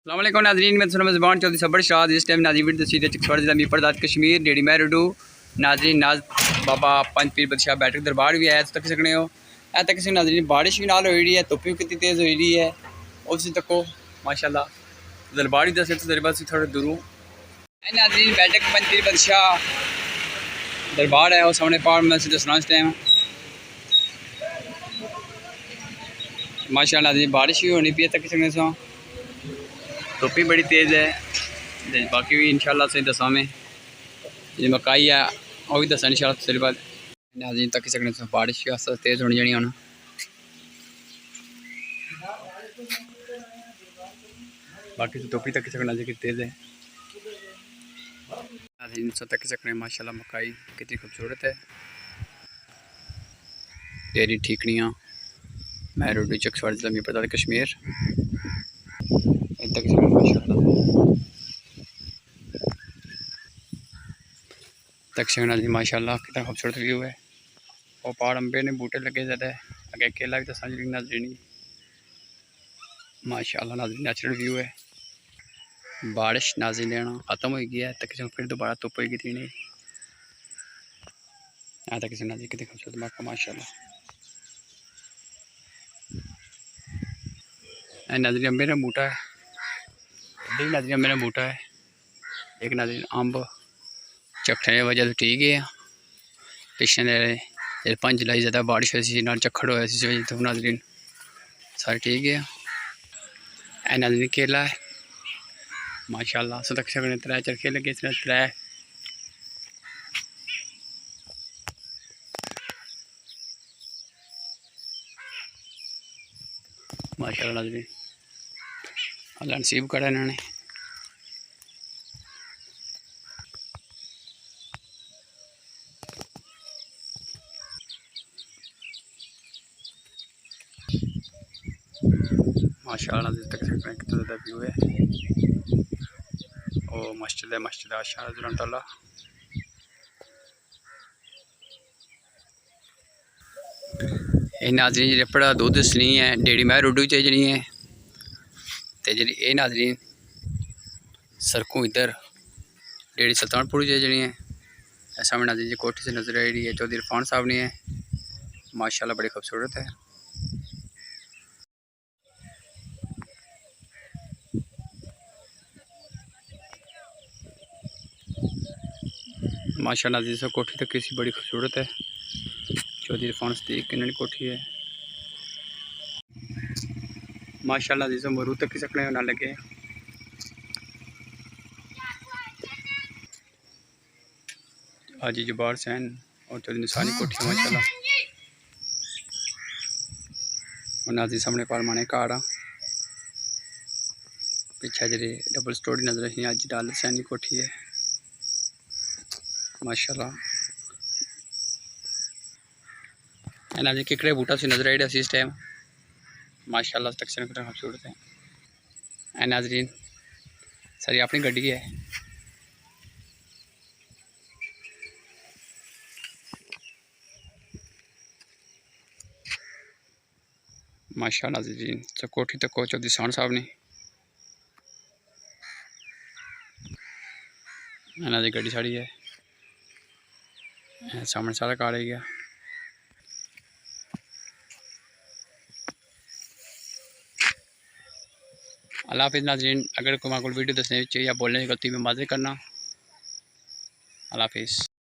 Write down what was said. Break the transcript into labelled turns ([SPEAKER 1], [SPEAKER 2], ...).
[SPEAKER 1] अस्सलामुअलैकुम नाज़रीन, मैं ज़बान चौधरी सबर शाह। इस टाइम नाजी वीडियो तस्वीर चकसवाड़ जिला मीरपुर कश्मीर डेडी मैरूडू नाजरीन नाज बाबा पंज पीर बदशाह बैठक दरबार भी है तक सकने हो। ऐ तक नाजरीन बारिश भी नाल हुई है, धुप्प भी कितनी तेज़ हुई है। उस तको माशाल्लाह दरबार ही दस दरबार से थोड़े दूरों नाजरीन बैठक पंज पीर बदशाह दरबार है। और सामने पहाड़ में दसना इस टाइम माशाल्लाह नाजरीन बारिश भी होनी पी तक सकने सो। धुप्प भी बड़ी तेज़ है। बाकी भी इंशाल्लाह से दसा में जी मकाई है वह भी दसा इंशाल्लाह तसली बाद नाज़रीन तक सकने से बारिश भी आस्ता तेज़ होनी जानी होना। बाकी तो धुप्प ही तक सकना जी तेज़ है। नाज़रीन तक सकने माशाल्लाह मकाई कितनी खूबसूरत है। डेरी ठीकड़ियाँ मैरूडू चकसवाड़ जिला मीरपुर कश्मीर तक सकना जी माशाल्लाह कितना खूबसूरत व्यू है। और पहाड़ अम्बे ने बूटे लगे ज़्यादा है। अगे केला भी दसा जी नाजरीन माशाल्लाह नाजरीन नेचुरल व्यू है। बारिश नाज़रीन लेना ख़त्म हो गया है तक फिर दोबारा धुप्प होगी थी नहीं आता किसी नाज़रीन कितने खूबसूरत मौका माशाल्लाह। नाज़रीन अम्बे का बूटा है, नाज़रीन अम्बे का बूटा है। एक नाज़रीन अम्ब झक्खड़े की वजह तो ठीक है पिछले 5 जुलाई ज़्यादा बारिश हुई ना झक्खड़ होया इस वजह तो नाज़रीन सारे ठीक है। नाज़रीन केला है माशाल्लाह सो तक सकने 3 चरखे लगे 3 माशाल्लाह नाज़रीन अल्लाह नसीब करा इन्होंने। माशाल्लाह नाज़रीन तक सकने कितना ज़्यादा व्यू है। और मस्जिद है मस्जिद आशा ताला नाज़रीन जी पड़ा दुध दसनी है डेरी मैरूडू च जी है तो जी नाज़रीन सरकों इधर डेरी सुल्तानपुर जी है। सामने नाज़रीन जी कोठी से नजर आ रही है चौधरी इरफान साहब ने है माशाल्लाह बड़ी खूबसूरत है। माशाल्लाह नाज़रीन से कोठी तक किसी बड़ी खूबसूरत है। चौधरी इरफान सदीक की कोठी है माशाल्लाह नाज़रीन से मरूद तक सकने ना लगे। हाजी जबार सैन और चौधरी निसानी कोठी माशाल्लाह। और नाज़रीन सामने पारमाने कार पीछे जी डबल स्टोरी नजर आई अज डाल सैनी कोठी है माशाल्लाह। नाज़रीन किकड़े बूटा से नजर आ इस टाइम माशाल्लाह तक कितना खूबसूरत है। नाज़रीन सारी अपनी गड्डी है माशाल्लाह। नाज़रीन तो कोठी तक को चौधरी सान साहब ने नाज़रीन गड्डी साड़ी है सामने सारा कार है गया। अल्लाह हाफिज़ नाज़रीन अगर कोई वीडियो दसने या बोलने की गलती में माज़ी करना। अल्लाह हाफिज़।